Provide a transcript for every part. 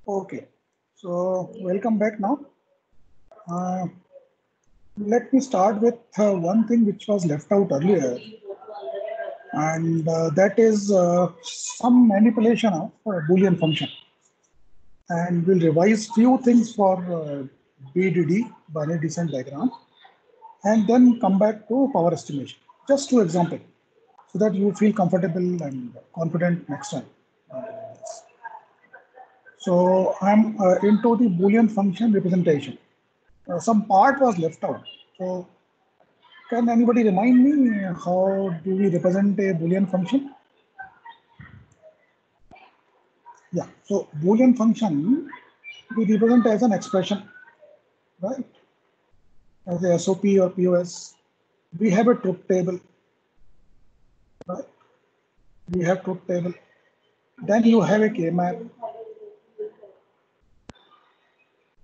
Okay, so welcome back now. Uh, Let me start with one thing which was left out earlier, and that is some manipulation of Boolean function. And we'll revise few things for BDD, binary descent diagram, and then come back to power estimation. Just two examples, so that you feel comfortable and confident next time. So I'm into the Boolean function representation. Some part was left out. So can anybody remind me how do we represent a Boolean function? Yeah, so Boolean function we represent as an expression, right? As a SOP or POS. We have a truth table, right? We have truth table. Then you have a K-map,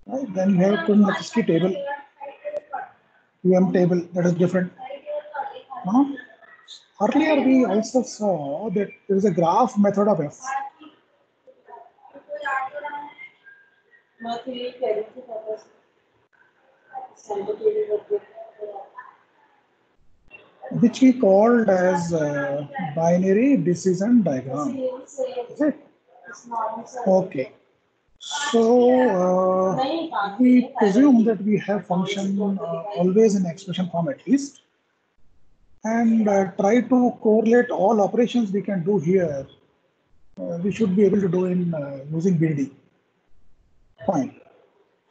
right? Then you have a Kuhn-Levensky table, QM table, that is different. Earlier we also saw that there is a graph method of F. Which we called as binary decision diagram. Is it? Okay. So we presume that we have function always in expression form at least, and try to correlate all operations we can do here. We should be able to do in using BD. Fine.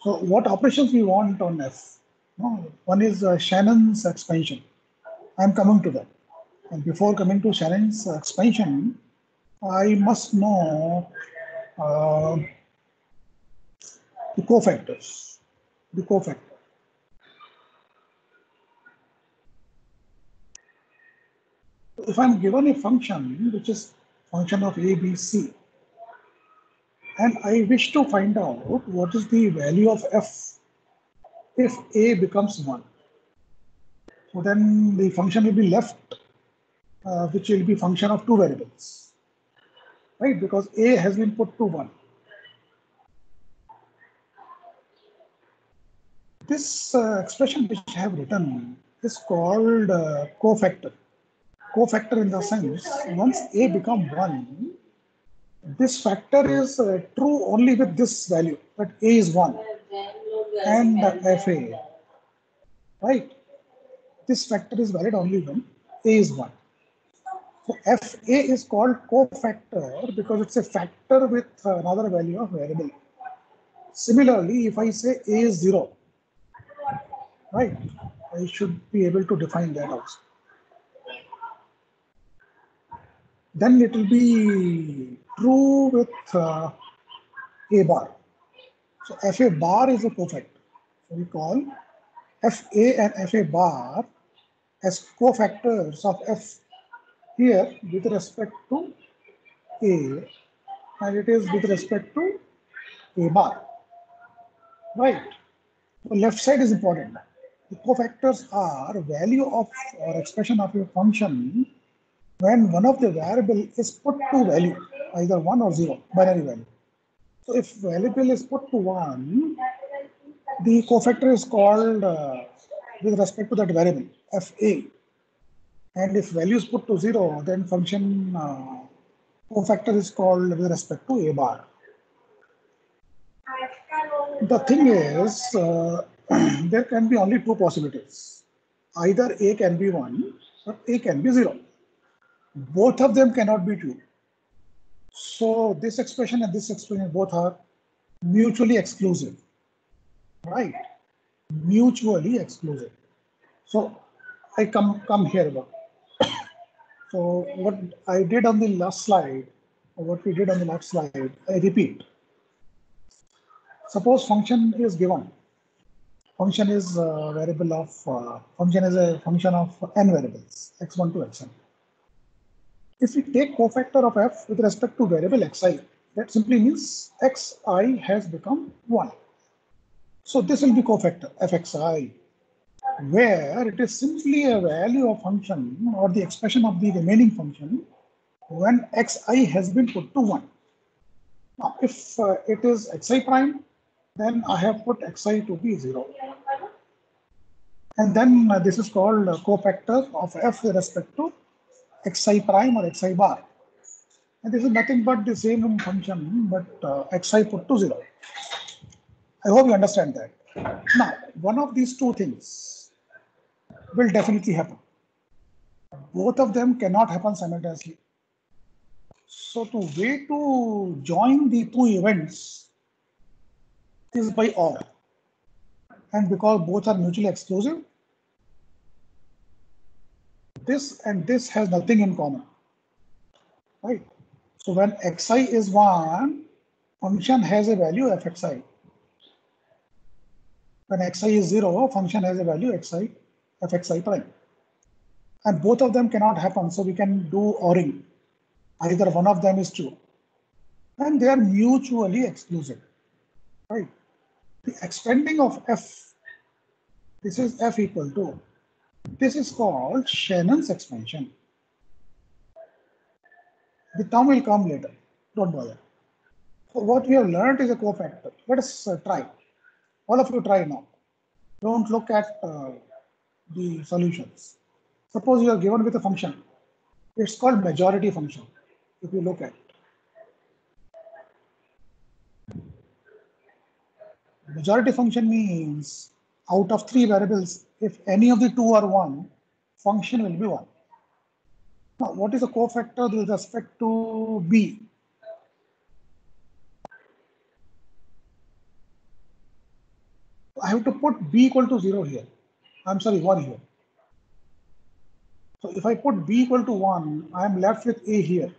So what operations we want on F? One is Shannon's expansion. I'm coming to that. And before coming to Shannon's expansion, I must know the cofactors. The cofactor. If I'm given a function which is function of a, b, c, and I wish to find out what is the value of f if a becomes 1, so then the function will be left, which will be function of two variables, right? Because a has been put to 1. This expression which I have written is called cofactor. Cofactor in the sense, once a becomes 1, this factor is true only with this value, that a is 1 and fa, right? This factor is valid only when a is 1. So fa is called cofactor because it's a factor with another value of variable. Similarly, if I say a is 0, right, I should be able to define that also. Then it will be true with a bar. So fa bar is a cofactor. So we call fa and fa bar as cofactors of f here with respect to a, and it is with respect to a bar, right? The left side is important. The cofactors are value of or expression of a function when one of the variable is put to value, either 1 or 0, binary value. So if variable is put to 1, the cofactor is called with respect to that variable, fa. And if value is put to 0, then function cofactor is called with respect to a bar. The thing is, there can be only two possibilities. Either a can be 1 or a can be 0. Both of them cannot be true. So this expression and this expression both are mutually exclusive, right? Mutually exclusive. So I come here now. So what I did on the last slide, or what we did on the last slide, I repeat. Suppose function is given. Function is a variable of function is a function of n variables, x1 to xn. If we take cofactor of f with respect to variable xi, that simply means xi has become 1. So this will be cofactor fxi, where it is simply a value of function or the expression of the remaining function when xi has been put to 1. Now, if it is xi prime, then I have put xi to be 0. And then this is called cofactor of f with respect to xi prime or xi bar. And this is nothing but the same function, but xi put to 0. I hope you understand that. Now, one of these two things will definitely happen. Both of them cannot happen simultaneously. So the way to join the two events is by OR. And because both are mutually exclusive, this and this has nothing in common, right? So when xi is 1, function has a value fxi. When xi is 0, function has a value xi, fxi prime. And both of them cannot happen, so we can do ORing. Either one of them is true. And they are mutually exclusive, right? The extending of f, this is f equal to, this is called Shannon's expansion. The term will come later, don't bother. So what we have learned is a cofactor. Let us try. All of you try now. Don't look at the solutions. Suppose you are given with a function. It's called majority function. If you look at majority function means out of 3 variables, if any of the 2 are 1, function will be 1. Now, what is a cofactor with respect to b? I have to put b equal to 0 here. I'm sorry, 1 here. So if I put b equal to 1, I am left with a here.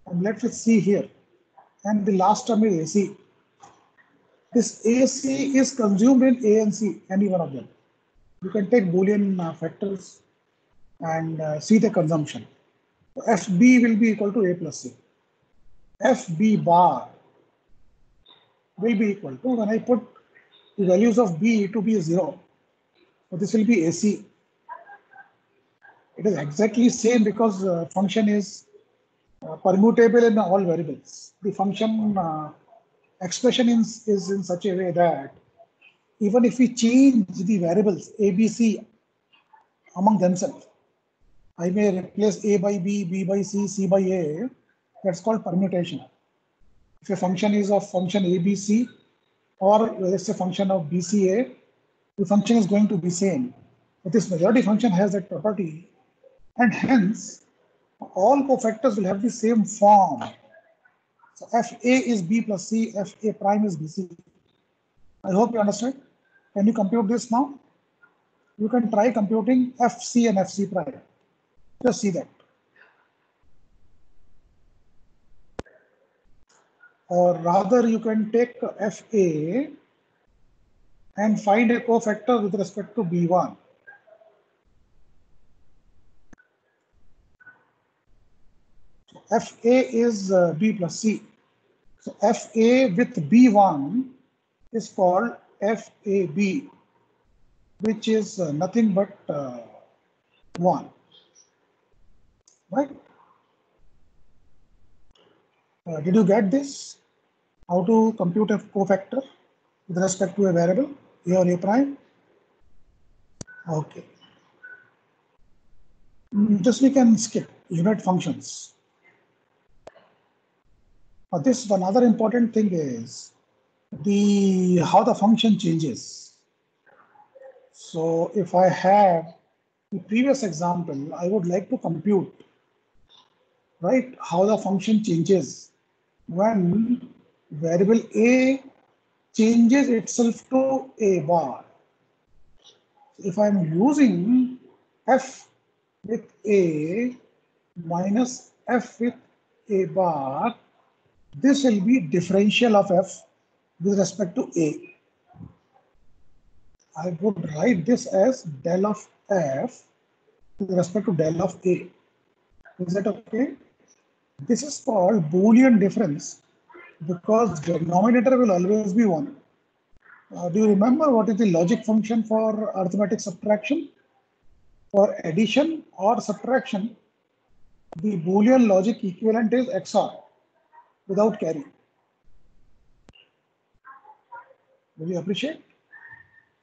I'm left with c here. And the last term is ac. This ac is consumed in a and c, any one of them. You can take Boolean factors and see the consumption. So fb will be equal to a plus c. fb bar will be equal to, when I put the values of b to be 0, so this will be ac. It is exactly same because function is permutable in all variables. The function expression is in such a way that even if we change the variables a, b, c among themselves, I may replace a by b, b by c, c by a. That's called permutation. If a function is of function abc, or let's say function of bca, the function is going to be same. But this majority function has that property, and hence all cofactors will have the same form. So fa is b plus c, fa prime is bc. I hope you understand. Can you compute this now? You can try computing fc and fc prime. Just see that. Or rather, you can take fa and find a cofactor with respect to b1. So fa is b plus c. So fa with b1 is called fab, which is nothing but 1, right? Did you get this? How to compute a cofactor with respect to a variable, a or a prime? Okay. Just we can skip unit functions. Now this one other important thing is how the function changes. So if I have the previous example, I would like to compute, right, how the function changes when variable a changes itself to a bar. If I'm using f with a minus f with a bar, this will be differential of f with respect to a. I would write this as del of f with respect to del of a. Is that okay? This is called Boolean difference because denominator will always be 1. Do you remember what is the logic function for arithmetic subtraction? For addition or subtraction, the Boolean logic equivalent is XOR without carry. Will you appreciate?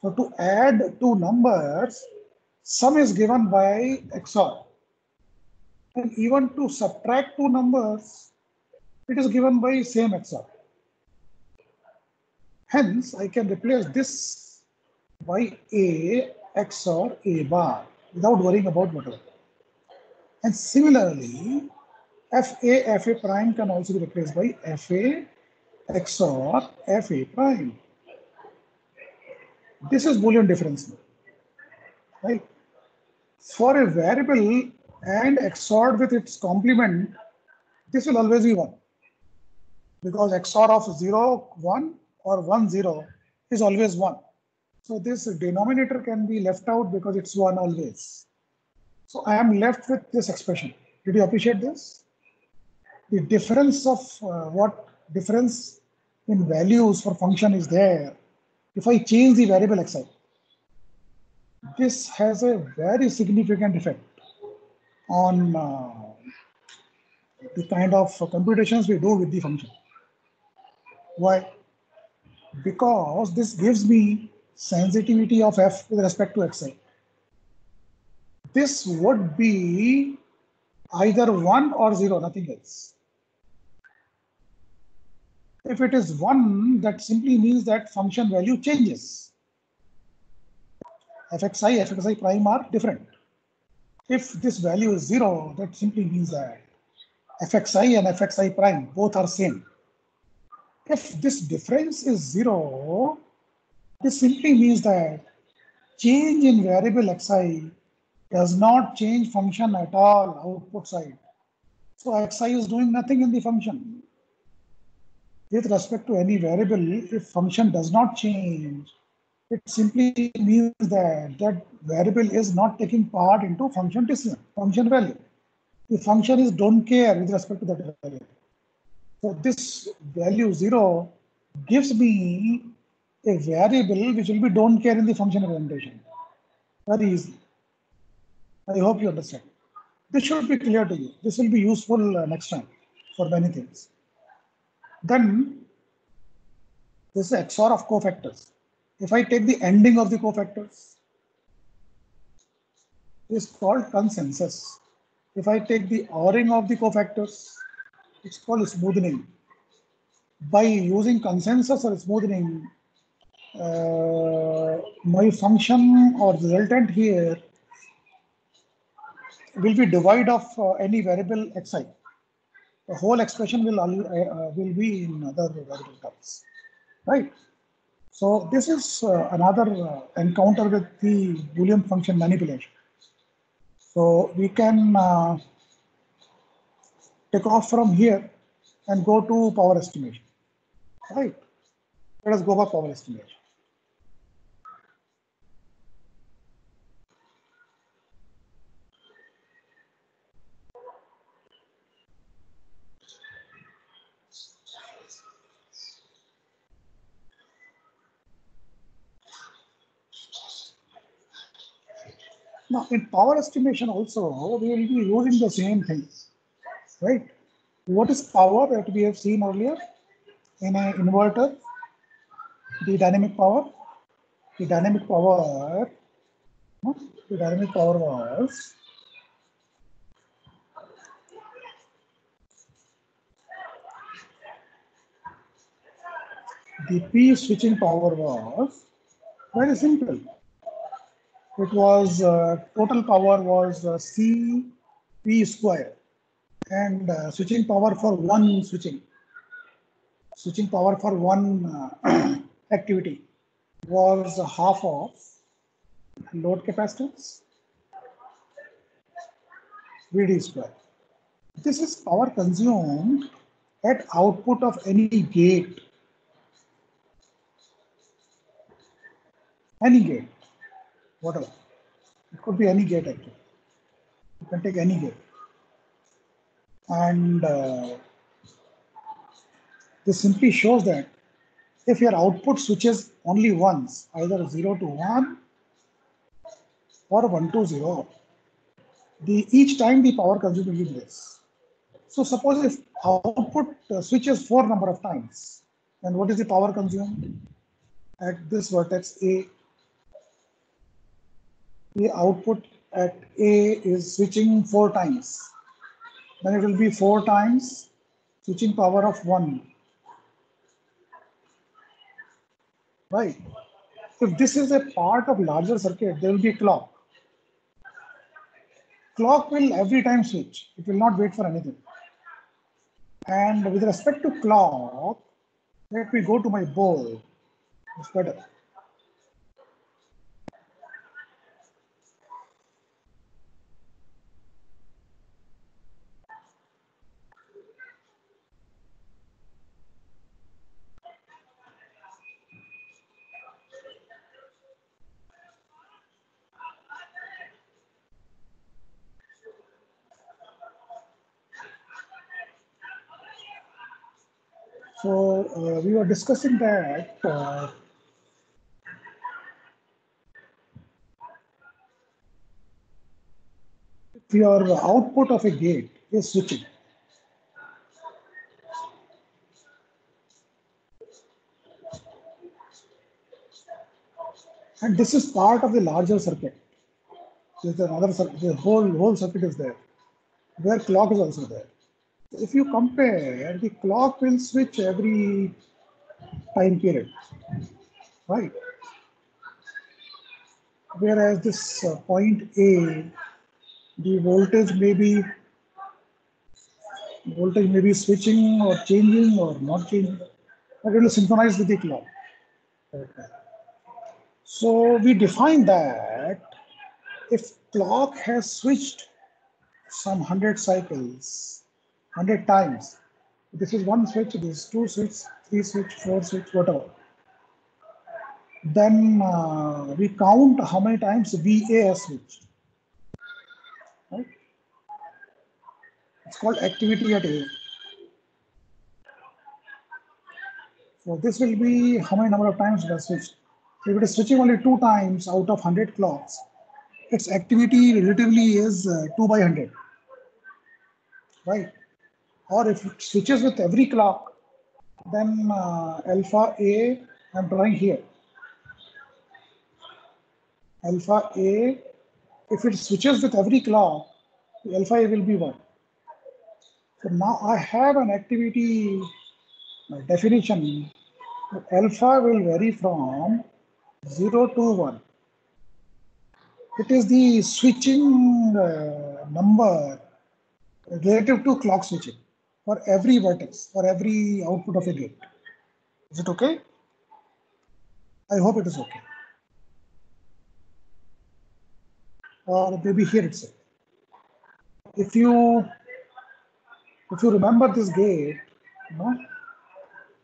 So to add two numbers, sum is given by XOR. And even to subtract two numbers, it is given by same XOR. Hence, I can replace this by A XOR A bar without worrying about whatever. And similarly, FA prime can also be replaced by FA XOR FA prime. This is Boolean difference, right? For a variable and XORed with its complement, this will always be 1. Because XOR of 0, 1 or 1, 0 is always 1. So this denominator can be left out because it's 1 always. So I am left with this expression. Did you appreciate this? The difference of what difference in values for function is there. If I change the variable xi, this has a very significant effect on the kind of computations we do with the function. Why? Because this gives me sensitivity of f with respect to xi. This would be either 1 or 0, nothing else. If it is 1, that simply means that function value changes. fxi prime are different. If this value is 0, that simply means that fxi and fxi prime both are same. If this difference is 0, this simply means that change in variable xi does not change function at all output side. So xi is doing nothing in the function. With respect to any variable, if function does not change, it simply means that that variable is not taking part into function decision, function value. The function is don't care with respect to that value. So this value 0 gives me a variable which will be don't care in the function representation. Very easy. I hope you understand. This should be clear to you. This will be useful next time for many things. Then this is XOR of cofactors. If I take the ending of the cofactors, it is called consensus. If I take the ORing of the cofactors, it's called smoothing. By using consensus or smoothing, my function or resultant here will be divide of any variable xi. The whole expression will be in other variable terms, right? So this is another encounter with the Boolean function manipulation. So we can take off from here and go to power estimation, right? Let us go for power estimation. Now, in power estimation also, we will be using the same thing, right? What is power that we have seen earlier in an inverter? The dynamic power. The dynamic power was the P switching power was very simple. It was total power was C P square, and switching power for one switching power for one activity was half of load capacitance Vd square. This is power consumed at output of any gate. Any gate, whatever. It could be any gate actually. You can take any gate. And this simply shows that if your output switches only once, either 0 to 1 or 1 to 0, each time the power consumed will be this. So suppose if output switches 4 number of times, then what is the power consumed? at this vertex A, the output at A is switching 4 times. Then it will be 4 times switching power of 1, right? If this is a part of larger circuit, there will be a clock. Clock will every time switch. It will not wait for anything. And with respect to clock, let me go to my board. It's better. So we were discussing that if your output of a gate is switching, and this is part of the larger circuit. There's another circuit, the whole circuit is there, where clock is also there. If you compare, the clock will switch every time period, right? Whereas this point A, the voltage may be switching or changing or not changing, but it will synchronize with the clock. So we define that if clock has switched some 100 cycles, 100 times, this is one switch, this is two switch, three switch, four switch, whatever. Then we count how many times VA has switched. Right? It's called activity at A. So this will be how many number of times it has switched. If it is switching only 2 times out of 100 clocks, its activity relatively is 2 by 100, right? Or if it switches with every clock, then alpha A, I'm drawing here. Alpha A, if it switches with every clock, alpha A will be 1. So now I have an activity definition. Alpha will vary from 0 to 1. It is the switching number relative to clock switching for every vertex, for every output of a gate. Is it okay? I hope it is okay. Or maybe here itself. If you remember this gate,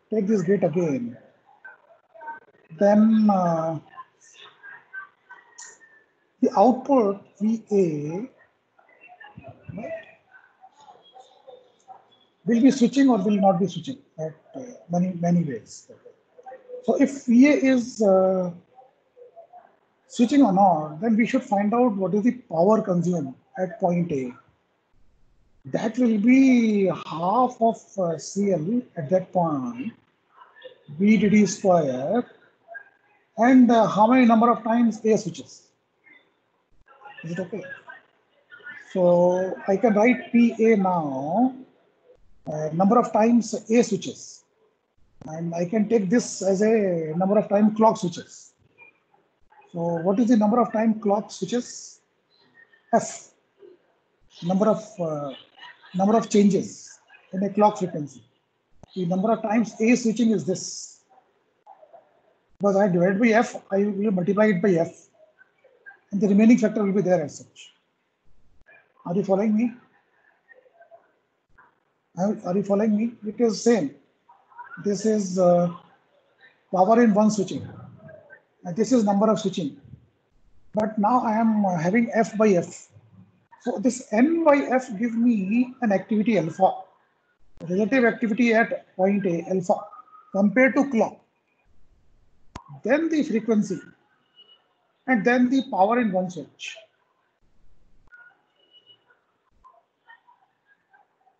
take this gate again, then the output VA will be switching or will not be switching at many ways. So if VA is switching or not, then we should find out what is the power consumed at point A. That will be half of CL at that point, VDD square, and how many number of times A switches. Is it okay? So I can write PA now, number of times A switches. And I can take this as a number of time clock switches. So what is the number of time clock switches? F, number of changes in a clock frequency. The number of times A switching is this. Because I divide by F, I will multiply it by F. And the remaining factor will be there as such. Are you following me? Are you following me? It is same. This is power in one switching. And this is number of switching. But now I am having F by F. So this N by F gives me an activity alpha, relative activity at point A, alpha, compared to clock. Then the frequency, and then the power in one switch.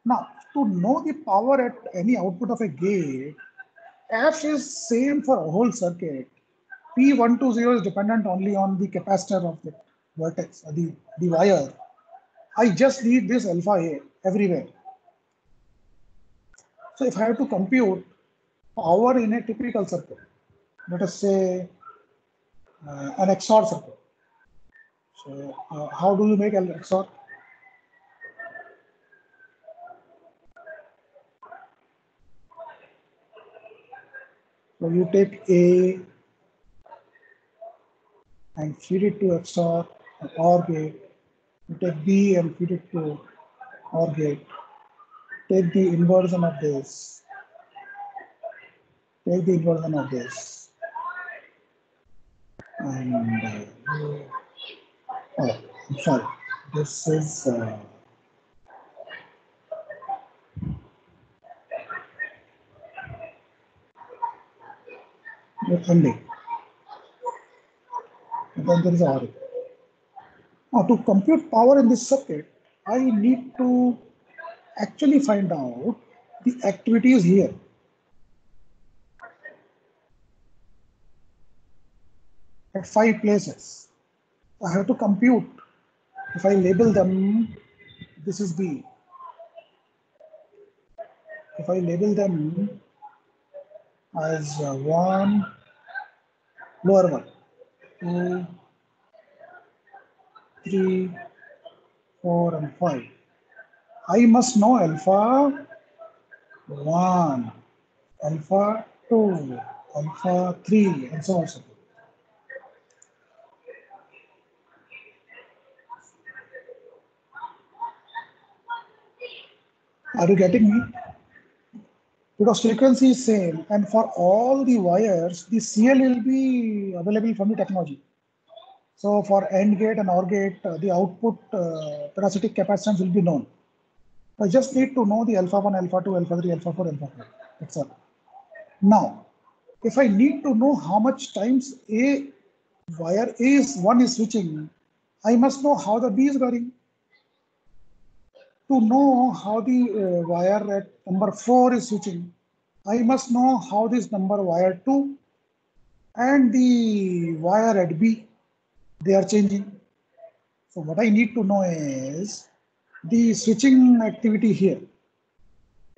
Now, to know the power at any output of a gate, F is same for a whole circuit. P120 is dependent only on the capacitor of the vertex, the wire. I just need this alpha A everywhere. So if I have to compute power in a typical circuit, let us say an XOR circuit. So how do you make an XOR? So you take A and feed it to XOR OR gate. You take B and feed it to OR gate. Take the inversion of this. Take the inversion of this. And oh, I'm sorry. This is ending. And then there is OR. Now, to compute power in this circuit, I need to actually find out the activities here. At 5 places. I have to compute. If I label them, this is B. If I label them as 1, lower one, 2, 3, 4, and 5. I must know alpha 1, alpha 2, alpha 3, and so on and so forth. Are you getting me? Because frequency is same, and for all the wires, the CL will be available from the technology. So for AND gate and OR gate, the output parasitic capacitance will be known. I just need to know the alpha 1, alpha 2, alpha 3, alpha 4, alpha 5. That's all. Now, if I need to know how much times A wire A1 is switching, I must know how the B is varying. To know how the wire at number 4 is switching, I must know how this number wire 2 and the wire at B, they are changing. So what I need to know is the switching activity here,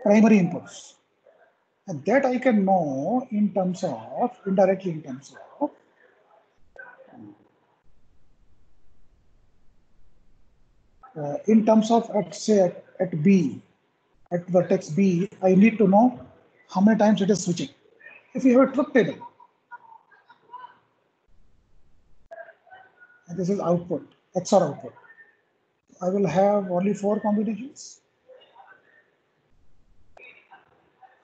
primary inputs. And that I can know in terms of, indirectly in terms of at B, at vertex B, I need to know how many times it is switching. If you have a truth table, and this is output, XOR output, I will have only 4 combinations.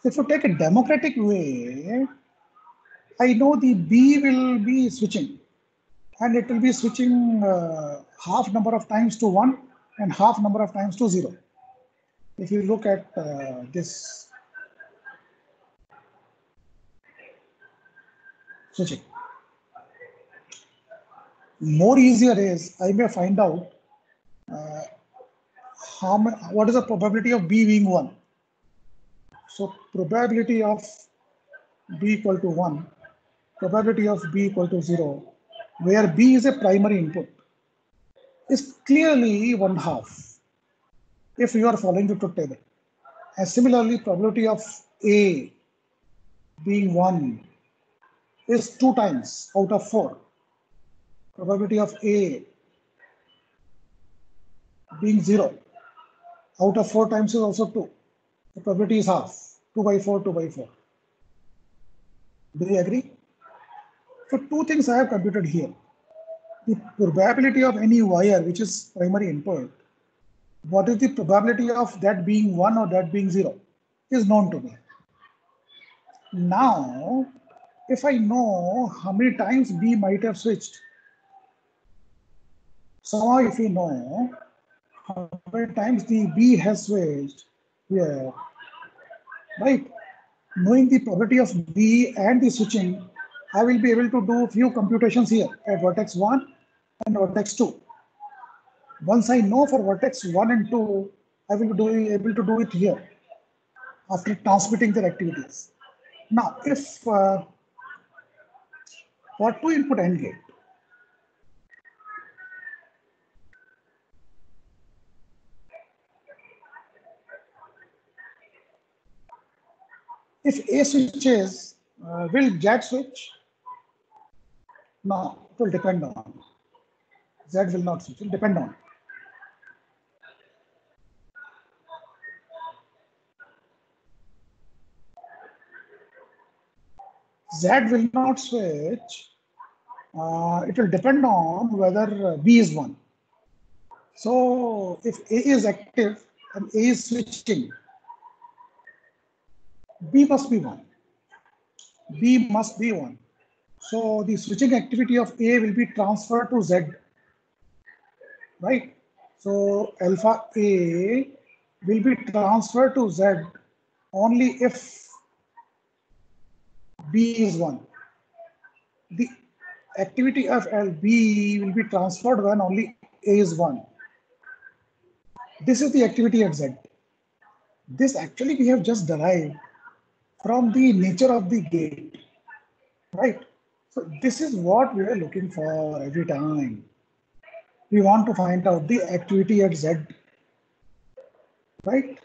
If you take a democratic way, I know the B will be switching, and it will be switching half number of times to 1 and half number of times to 0. If you look at this switching, more easier is I may find out what is the probability of B being 1. So probability of B equal to 1, probability of B equal to 0, where B is a primary input, is clearly 1/2 if you are following the truth table. And similarly, probability of A being 1 is 2 times out of 4. Probability of A being 0 out of 4 times is also 2. The probability is half, 2 by 4, 2 by 4. Do you agree? So 2 things I have computed here. The probability of any wire which is primary input, what is the probability of that being 1 or that being 0 is known to me. Now, if I know how many times B might have switched, somehow if we know how many times the B has switched here, right? Knowing the probability of B and the switching, I will be able to do a few computations here at vertex 1 and vertex 2. Once I know for vertex 1 and 2, I will be able to do it here after transmitting their activities. Now, if for 2-input AND gate. If A switches, will Z switch? No, it will depend on. Z will not switch, it will depend on. Z will not switch. It will depend on whether B is 1. So if A is active and A is switching, B must be 1. B must be 1. So the switching activity of A will be transferred to Z, right? So alpha A will be transferred to Z only if B is 1. The activity of B will be transferred when only A is 1. This is the activity at Z. This actually we have just derived from the nature of the gate, right? So this is what we are looking for every time. We want to find out the activity at Z, right?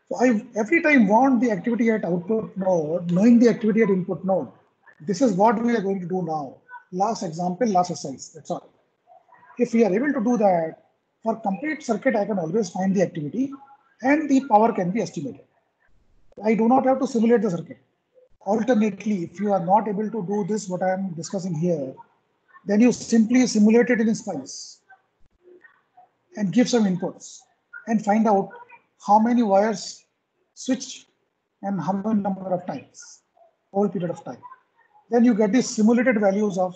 So I every time want the activity at output node, knowing the activity at input node. This is what we are going to do now. Last example, last exercise, that's all. If we are able to do that, for complete circuit, I can always find the activity and the power can be estimated. I do not have to simulate the circuit. Alternately, if you are not able to do this, what I am discussing here, then you simply simulate it in SPICE and give some inputs and find out how many wires switch and how many number of times, whole period of time. Then you get the simulated values of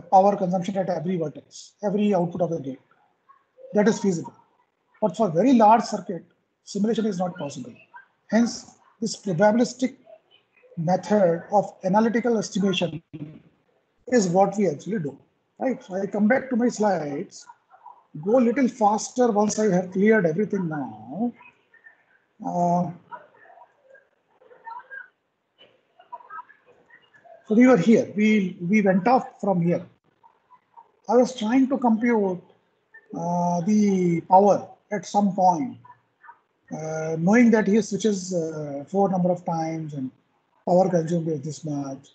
power consumption at every vertex, every output of the gate. That is feasible. But for very large circuit, simulation is not possible. Hence, this probabilistic method of analytical estimation is what we actually do. Right? So I come back to my slides, go a little faster once I have cleared everything now. So we were here, we went off from here. I was trying to compute the power at some point, knowing that he switches 4 number of times and power consumed is this much.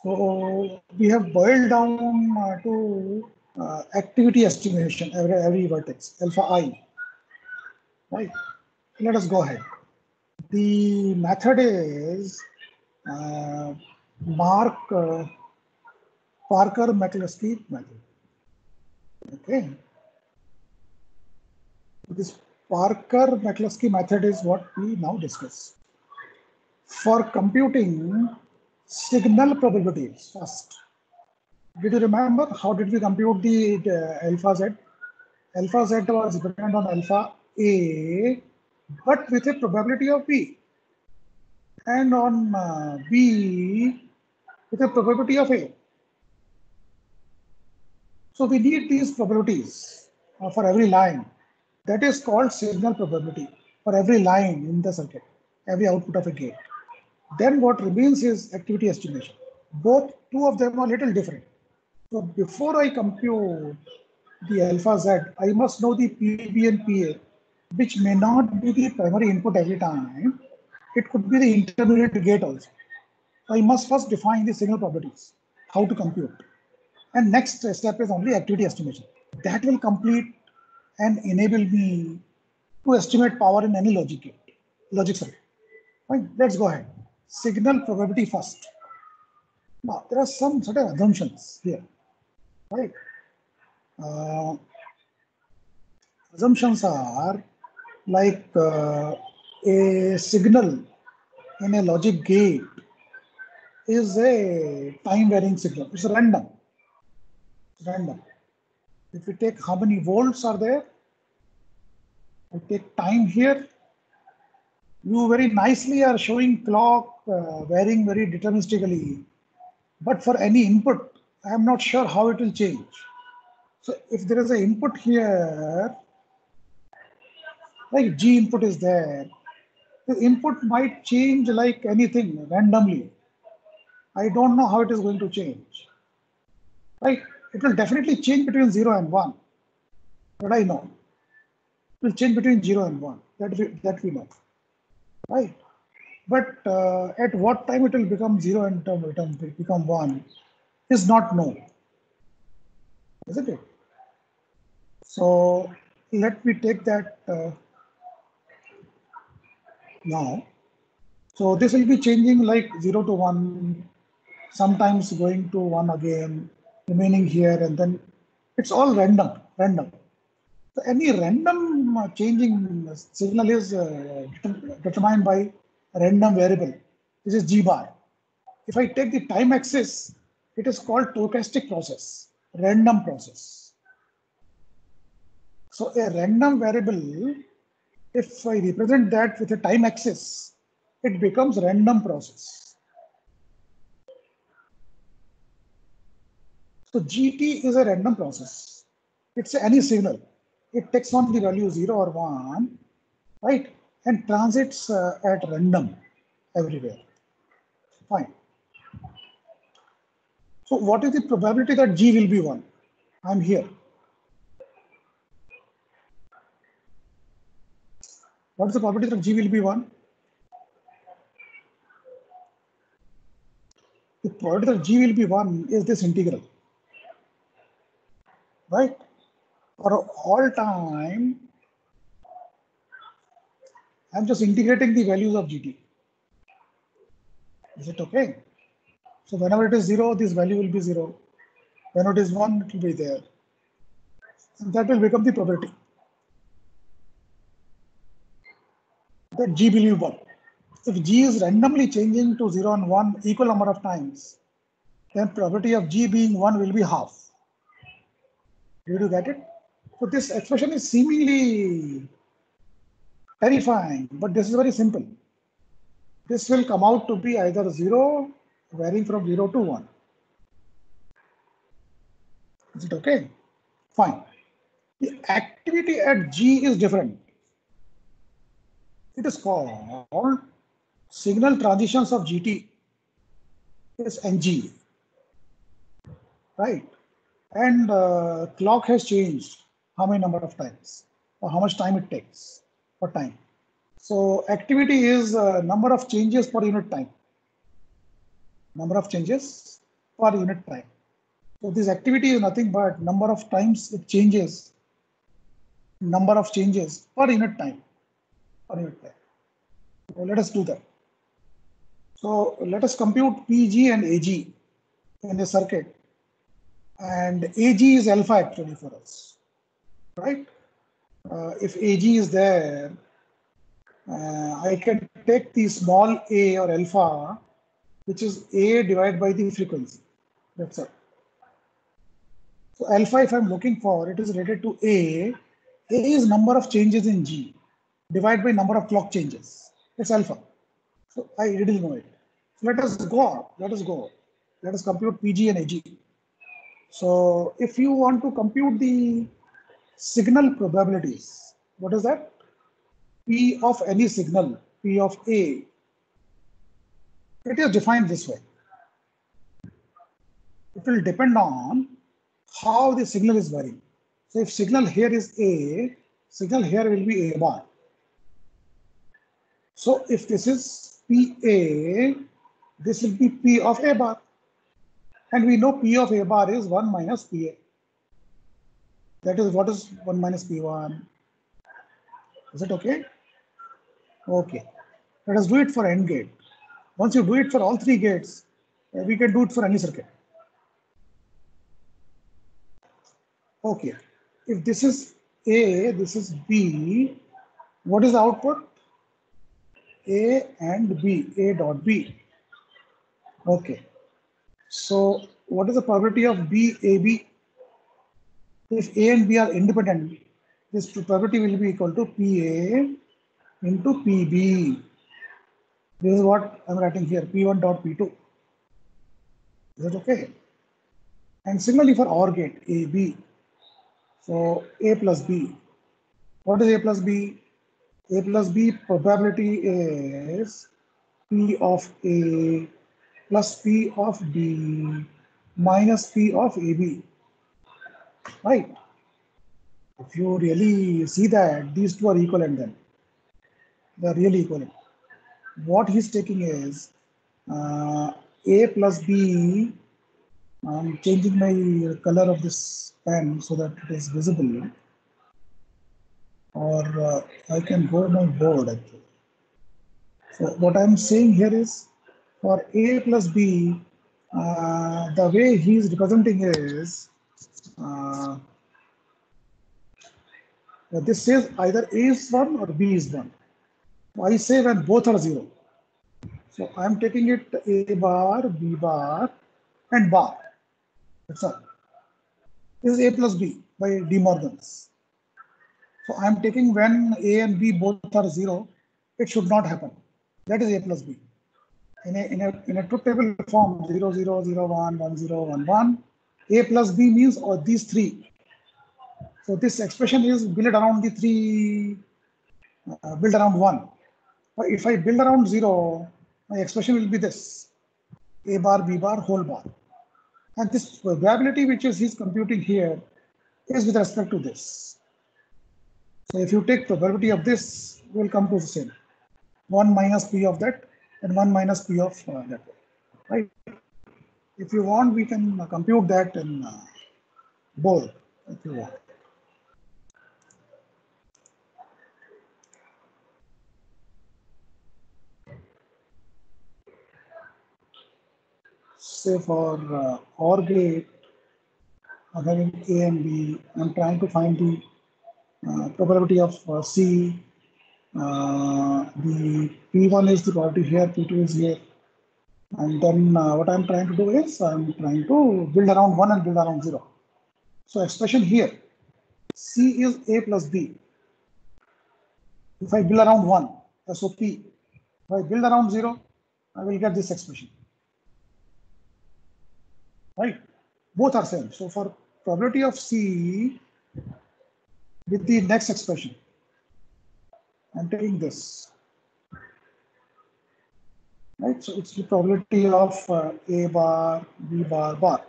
So we have boiled down to activity estimation every vertex, alpha I, right? Let us go ahead. The method is Parker-McCluskey method. Okay. This Parker-McCluskey method is what we now discuss. For computing signal probabilities first. Did you remember how did we compute the alpha Z? Alpha Z was dependent on alpha A, but with a probability of B. And on B with a probability of A. So we need these probabilities for every line. That is called signal probability for every line in the circuit, every output of a gate. Then what remains is activity estimation. Both two of them are a little different. So before I compute the alpha Z, I must know the PB and PA, which may not be the primary input every time. It could be the intermediate gate also. So I must first define the signal properties, how to compute. And next step is only activity estimation. That will complete and enable me to estimate power in any logic circuit. Right, let's go ahead. Signal probability first. Now, there are some certain assumptions here, right? Assumptions are like a signal in a logic gate is a time varying signal. It's random. Random. If we take how many volts are there, I take time here. You very nicely are showing clock varying very deterministically. But for any input, I am not sure how it will change. So if there is an input here, like G input is there, The input might change like anything randomly. I don't know how it is going to change. Right? It will definitely change between 0 and 1. But I know. It will change between 0 and 1. That we know. Right? But at what time it will become 0 and it will become 1 is not known. Isn't it? So let me take that now. So this will be changing like 0 to 1, sometimes going to 1 again, remaining here, and then it's all random. So any random changing signal is determined by a random variable. This is G bar. If I take the time axis, it is called stochastic process, random process. So a random variable, if I represent that with a time axis, it becomes random process. So GT is a random process. It's any signal. It takes on the value 0 or 1, right? And transits at random everywhere. Fine. So what is the probability that G will be 1? I'm here. What is the probability that G will be 1? The probability that G will be 1 is this integral, right? For all time, I'm just integrating the values of GT. Is it okay? So whenever it is 0, this value will be 0. When it is 1, it will be there. And that will become the probability that G will be 1. If G is randomly changing to 0 and 1 equal number of times, then probability of G being 1 will be half. Did you get it? So this expression is seemingly terrifying, but this is very simple. This will come out to be either 0, varying from 0 to 1. Is it okay? Fine. The activity at G is different. It is called signal transitions of GT. Is NG, right? And clock has changed how many number of times or how much time it takes for time. So activity is number of changes per unit time. Number of changes per unit time. So this activity is nothing but number of times it changes, number of changes per unit time. So let us do that. So let us compute PG and AG in a circuit. And AG is alpha actually for us, right? If AG is there, I can take the small a or alpha, which is A divided by the frequency. That's it. So alpha, if I'm looking for, it is related to A. A is number of changes in G divided by number of clock changes. It's alpha. So I already know it. So let us go. Let us compute PG and AG. So if you want to compute the signal probabilities, what is that? P of any signal, P of A, it is defined this way. It will depend on how the signal is varying. So if signal here is A, signal here will be A bar. So if this is PA, this will be P of A bar. And we know P of A bar is 1 minus PA. That is, what is 1 minus P1? Is it okay? Okay. Let us do it for AND gate. Once you do it for all 3 gates, we can do it for any circuit. Okay. If this is A, this is B, what is the output? A and B, A dot B. Okay. So what is the probability of B, AB? If A and B are independent, this probability will be equal to PA into PB. This is what I'm writing here, P1 dot P2. Is that okay? And similarly for OR gate, AB. So A plus B. What is A plus B? A plus B probability is P of A plus P of B minus P of AB, right? If you really see that these two are equivalent, then they are really equivalent. What he's taking is A plus B. I'm changing my color of this pen so that it is visible, or I can go my board actually. So what I'm saying here is for A plus B, the way he is representing is this says either A is 1 or B is 1. So I say when both are 0. So I'm taking it A bar, B bar, and bar. That's all. This is A plus B by De Morgan's. So I'm taking when A and B both are 0, it should not happen. That is A plus B. In a truth table form 0, 0, 0, 1, 1, 0, 1, 1, A plus B means these three. So this expression is built around the three, built around 1. But if I build around 0, my expression will be this: A bar, B bar, whole bar. And this probability which is he's computing here is with respect to this. So if you take probability of this, you will come to the same. 1 minus P of that and 1 minus P of that. Right? If you want, we can compute that in both, if you want. Say for OR gate, having A and B, I'm trying to find the probability of C. The P1 is the probability here, P2 is here. And then what I'm trying to do is I'm trying to build around 1 and build around 0. So expression here, C is A plus B. If I build around 1, SOP, if I build around 0, I will get this expression. Right? Both are same. So for probability of C with the next expression, I'm taking this. Right? So it's the probability of A bar, B bar, bar.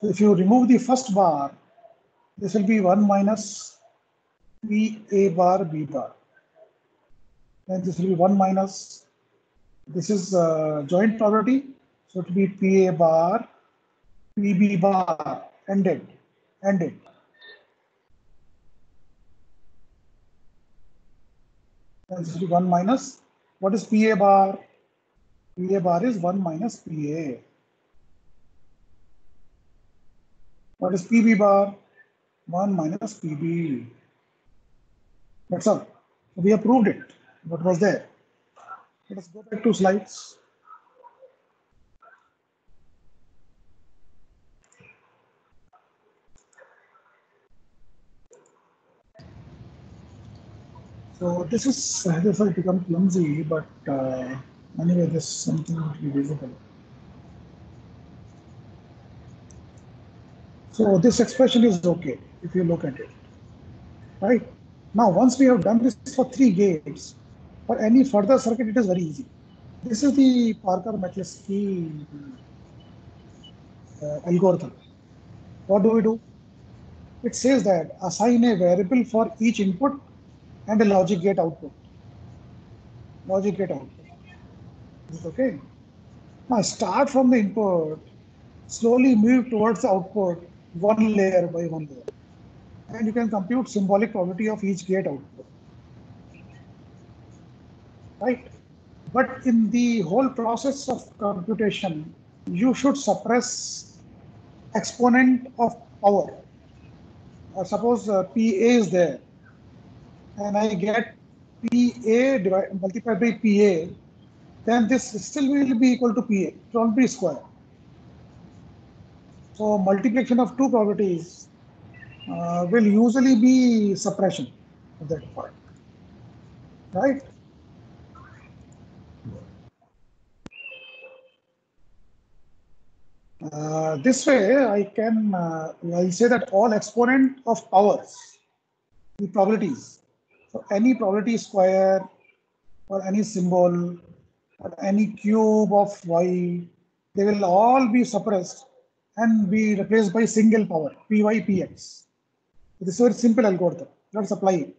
So if you remove the first bar, this will be 1 minus P A bar, B bar. Then this will be 1 minus, this is joint probability. So it will be P A bar, P B bar, ended. And this will be 1 minus, what is P A bar? P A bar is 1 minus P A. What is P B bar? 1 minus P B. That's all. We have proved it. What was there? Let us go back to slides. So this has become clumsy, but anyway, this is something will be visible. So this expression is okay if you look at it, right? Now, once we have done this for 3 gates, for any further circuit, it is very easy. This is the Parker-Maklitsky algorithm. What do we do? It says that assign a variable for each input and a logic gate output. Logic gate output. Is it okay? Now start from the input, slowly move towards the output one layer by one layer. And you can compute symbolic probability of each gate output. Right? But in the whole process of computation, you should suppress exponent of power. Suppose PA is there, and I get PA multiplied by PA, then this still will be equal to PA. It won't be square. So multiplication of two probabilities will usually be suppression of that part, right? This way, I'll say that all exponent of powers, the probabilities, So any probability square or any symbol or any cube of y, they will all be suppressed and be replaced by single power, py, px. This is a very simple algorithm. Let's apply it.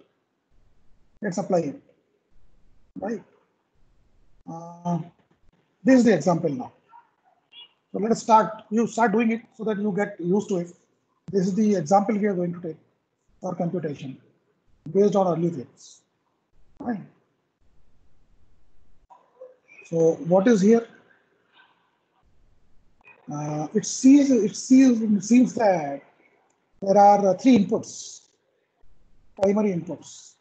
Let's apply it. Right. This is the example now. So let us start. You start doing it so that you get used to it. This is the example we are going to take for computation based on early things. Right. So what is here? It seems that there are three inputs, primary inputs,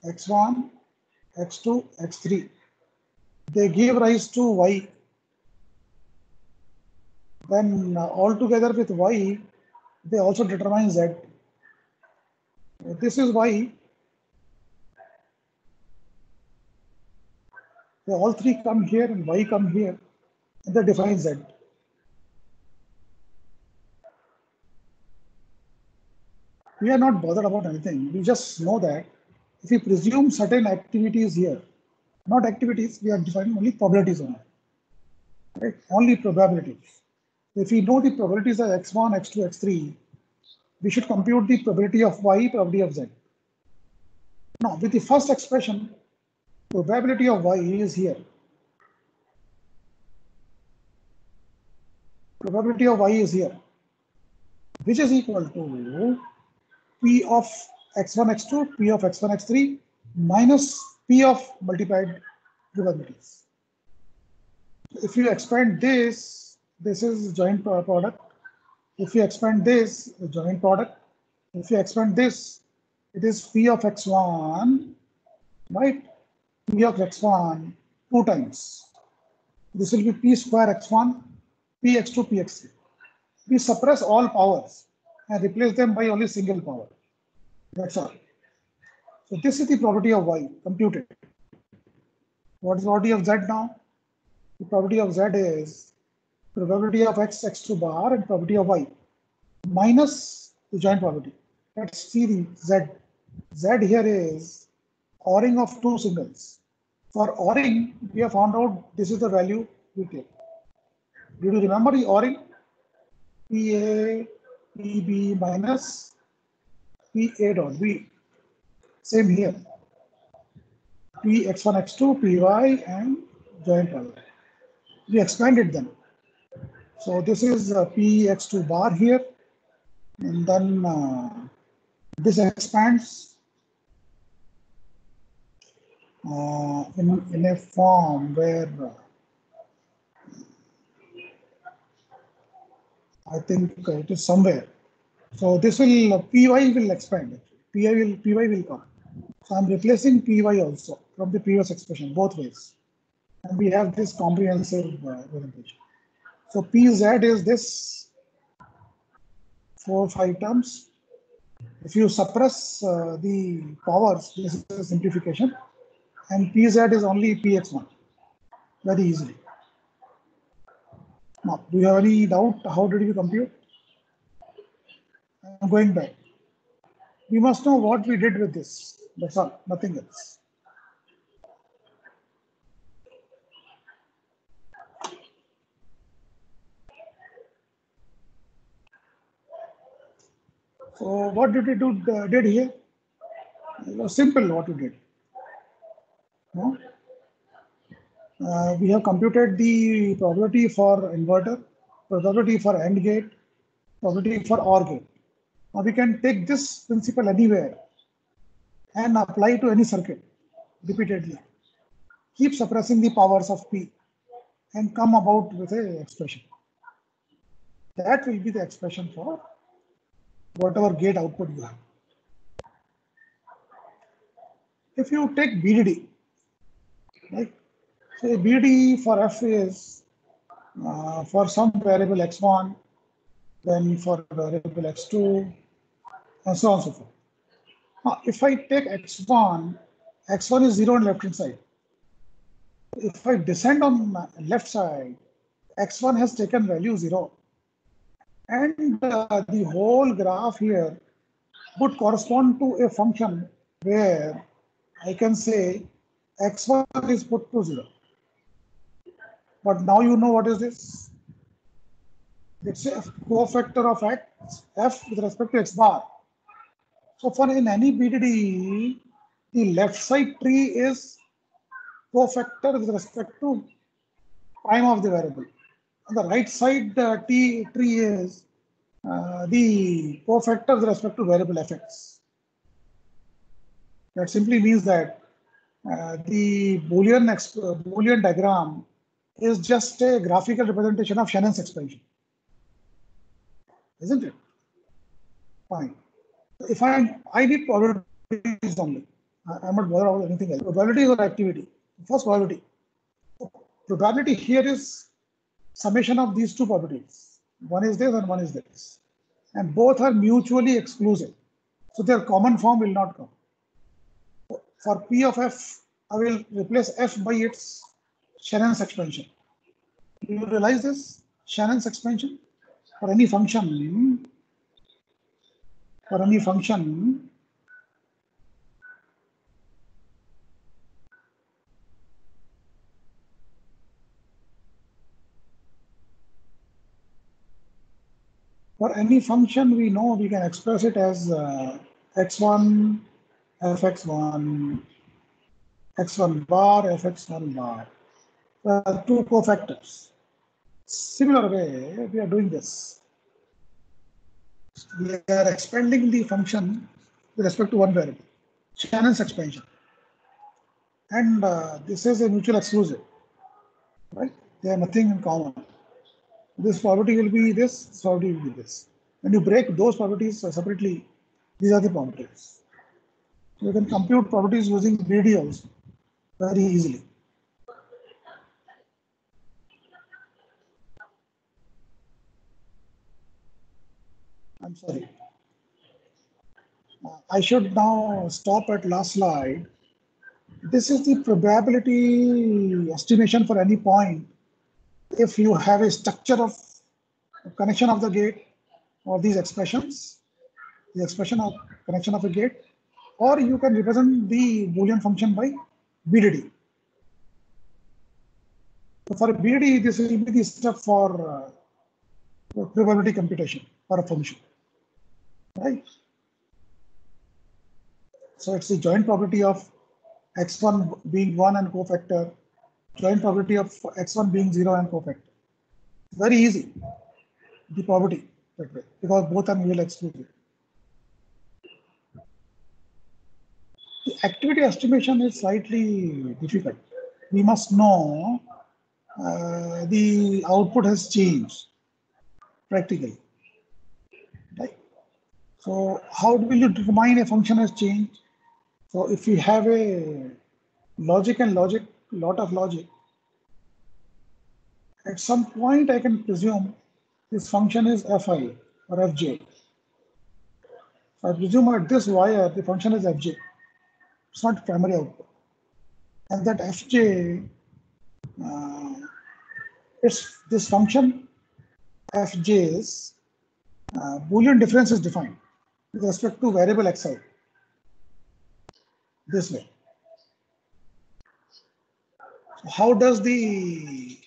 x1, x2, x3. They give rise to y. Then all together with y, they also determine z. This is y. So all three come here and y come here, and they define z. We are not bothered about anything. We just know that if we presume certain activities here, not activities, we are defining only probabilities only. Right? Only probabilities. If we know the probabilities are x1, x2, x3, we should compute the probability of y, probability of z. Now, with the first expression, probability of y is here. Probability of y is here, which is equal to p of x1, x2, p of x1, x3 minus p of multiplied probabilities. If you expand this, this is joint product. If you expand this, joint product. If you expand this, it is p of x1, right? P of x1 2 times. This will be p square x1, px2, px3. We suppress all powers and replace them by only single power. That's all. So this is the probability of y computed. What is the probability of z now? The probability of z is probability of x, x2 bar and probability of y minus the joint probability. Let's see the z. Z here is ORing of two singles. For ORing, we have found out this is the value we take. Do you remember the ORing? PA, PB minus PA dot B. Same here. P x1, x2, Py and joint probability. We expanded them. So this is P x2 bar here. And then this expands in a form where I think it is somewhere. So this will Py will expand. Py will come. So I'm replacing Py also from the previous expression both ways, and we have this comprehensive representation. So Pz is this 4 or 5 terms. If you suppress the powers, this is a simplification, and Pz is only Px1 very easily. Now, do you have any doubt? How did we compute? I'm going back. We must know what we did with this. That's all, nothing else. So what did we did here? It was simple what we did. No? We have computed the probability for inverter, probability for AND gate, probability for OR gate. Now we can take this principle anywhere and apply to any circuit repeatedly. Keep suppressing the powers of P and come about with an expression. That will be the expression for whatever gate output you have. If you take BDD, right? So BDD for F is for some variable x1, then for variable x2, and so on and so forth. Now, if I take x1 is 0 on left hand side. If I descend on left side, x1 has taken value 0. And the whole graph here would correspond to a function where I can say x1 is put to 0. But now you know what is this? It's a cofactor of x, f with respect to x bar. So for in any BDD, the left side tree is cofactor with respect to prime of the variable. On the right side tree is the cofactor with respect to variable fx. That simply means that the Boolean diagram is just a graphical representation of Shannon's expansion, isn't it? Fine. If I need probabilities only. I'm not bothered about anything else. Probability or activity. First, probability. Probability here is summation of these two probabilities. One is this and one is this. And both are mutually exclusive. So their common form will not come. For P of f, I will replace f by its Shannon's expansion. Do you realize this? Shannon's expansion for any function, for any function, we know we can express it as x1 fx1, x1 bar fx1 bar. Two cofactors. Similar way, we are doing this. We are expanding the function with respect to one variable, Shannon's expansion. And this is a mutual exclusive, right? They have nothing in common. This property will be this property will be this. When you break those properties separately, these are the properties. So you can compute properties using BD also very easily. I'm sorry. I should now stop at last slide. This is the probability estimation for any point if you have a structure of connection of the gate or these expressions, the expression of connection of a gate, or you can represent the Boolean function by BDD. So for a BDD, this will be the step for probability computation for a function, right? So it's the joint probability of x1 being 1 and cofactor, joint probability of x1 being 0 and cofactor. Very easy, the probability that way, because both are mutually exclusive. The activity estimation is slightly difficult. We must know the output has changed practically, right? So how will you determine a function has changed? So if we have a lot of logic, at some point I can presume this function is fi or fj. So I presume at this wire the function is fj. It's not primary output. And that fj, it's this function fj's Boolean difference is defined with respect to variable xi this way. So how does the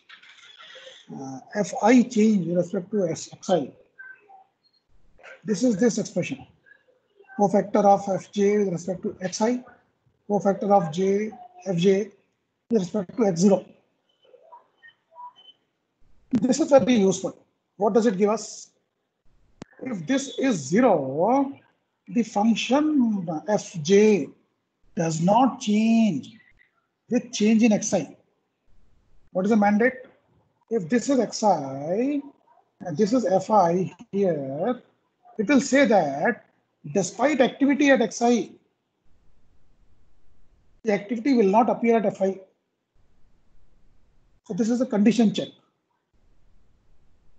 fi change with respect to xi? This is this expression, cofactor of fj with respect to xi, cofactor of fj with respect to x0. This is very useful. What does it give us? If this is 0, the function fj does not change with change in xi. What is the mandate? If this is xi and this is fi here, it will say that despite activity at xi, the activity will not appear at fi. So this is a condition check.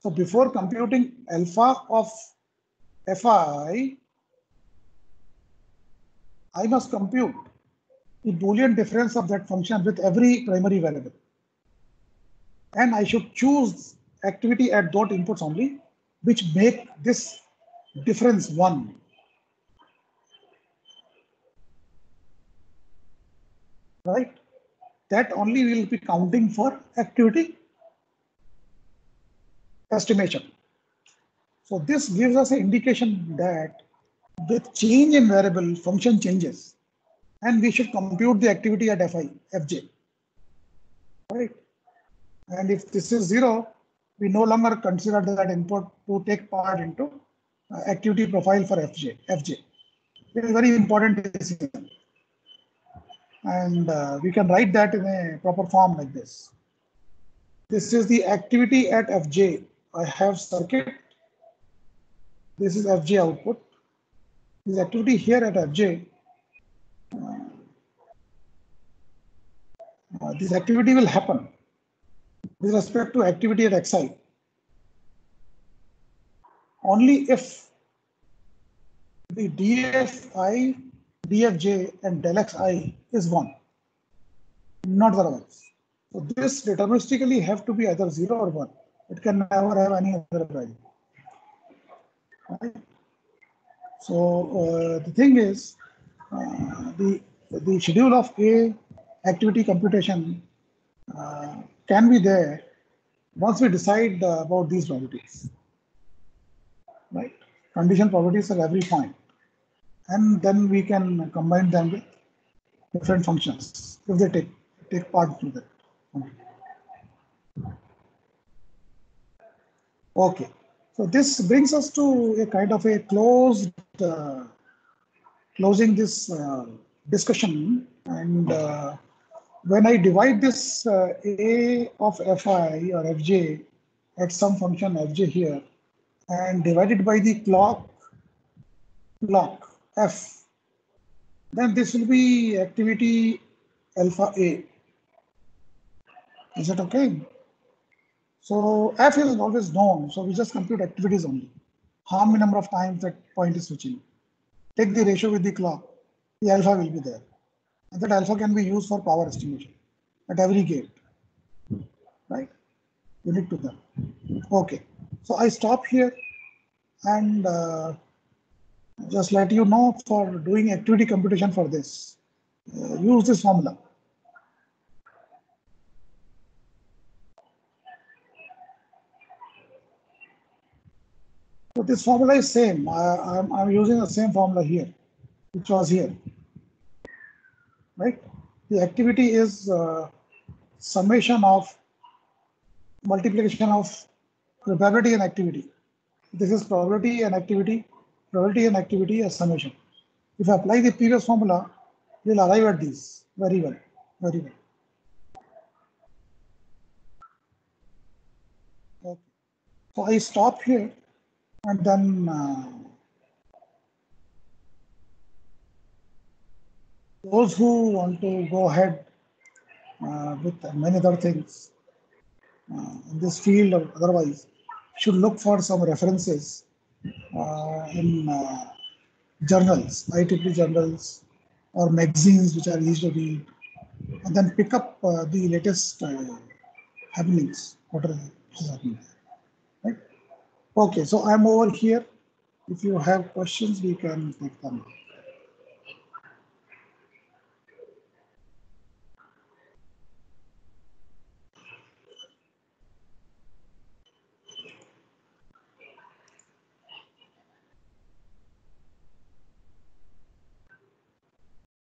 So before computing alpha of fi, I must compute the Boolean difference of that function with every primary variable. And I should choose activity at dot inputs only, which make this difference 1. right? That only will be counting for activity estimation. So this gives us an indication that with change in variable, function changes, and we should compute the activity at Fi, Fj, right? And if this is 0, we no longer consider that input to take part into activity profile for Fj. It is very important decision. And we can write that in a proper form like this. This is the activity at Fj. I have circuit. This is Fj output. This activity here at Fj. This activity will happen with respect to activity at Xi only if the dfi, dfj, and del xi is 1, not otherwise. So this deterministically have to be either 0 or 1. It can never have any other value. Right? So the thing is, the schedule of A activity computation can be there once we decide about these properties. Right? Condition properties at every point. And then we can combine them with different functions if they take part in that. Okay, so this brings us to a kind of a closing this discussion. And when I divide this A of Fi or Fj at some function Fj here and divide it by the clock F, then this will be activity alpha A. Is that okay? So F is always known, so we just compute activities only. How many number of times that point is switching. Take the ratio with the clock, the alpha will be there. And that alpha can be used for power estimation at every gate, right? Unique to them. Okay, so I stop here and just let you know for doing activity computation for this. Use this formula. So this formula is same. I'm using the same formula here, which was here, right? The activity is summation of multiplication of probability and activity. This is probability and activity as summation. If I apply the previous formula, we'll arrive at these very well, very well. Okay. So I stop here and then those who want to go ahead with many other things in this field or otherwise should look for some references in journals, IEEE journals or magazines which are easy to read, and then pick up the latest happenings, what is happening, right? Okay, so I'm over here. If you have questions, we can take them.